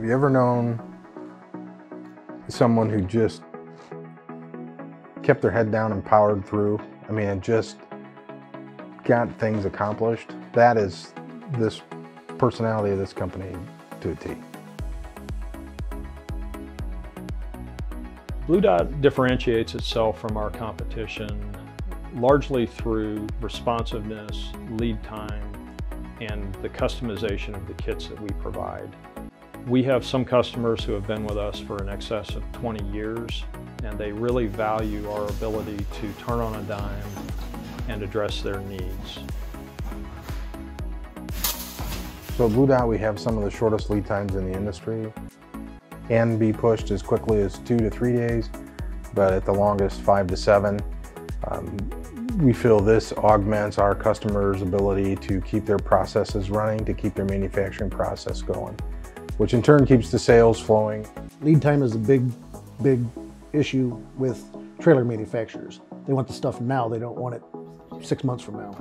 Have you ever known someone who just kept their head down and powered through? I mean, and just got things accomplished? That is this personality of this company to a T. Bludot differentiates itself from our competition largely through responsiveness, lead time, and the customization of the kits that we provide. We have some customers who have been with us for in excess of 20 years, and they really value our ability to turn on a dime and address their needs. So at Bludot, we have some of the shortest lead times in the industry. Can be pushed as quickly as 2 to 3 days, but at the longest 5 to 7. We feel this augments our customers' ability to keep their processes running, to keep their manufacturing process going, which in turn keeps the sales flowing. Lead time is a big issue with trailer manufacturers. They want the stuff now, they don't want it 6 months from now.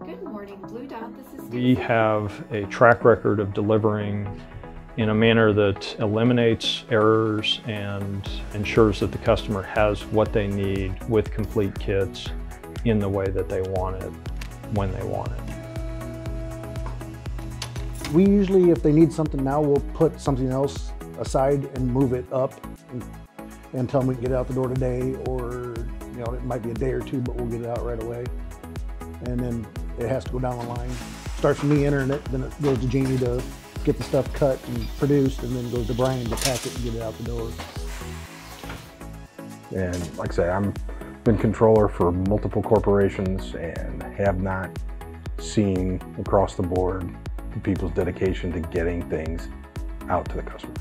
Good morning, Bludot. This is We have a track record of delivering in a manner that eliminates errors and ensures that the customer has what they need with complete kits in the way that they want it, when they want it. We usually, if they need something now, we'll put something else aside and move it up and tell them we can get it out the door today, or it might be a day or two, but we'll get it out right away. And then it has to go down the line. Starts from me entering it, then it goes to Jamie to get the stuff cut and produced, and then goes to Brian to pack it and get it out the door. And like I say, I've been controller for multiple corporations and have not seen across the board the people's dedication to getting things out to the customers.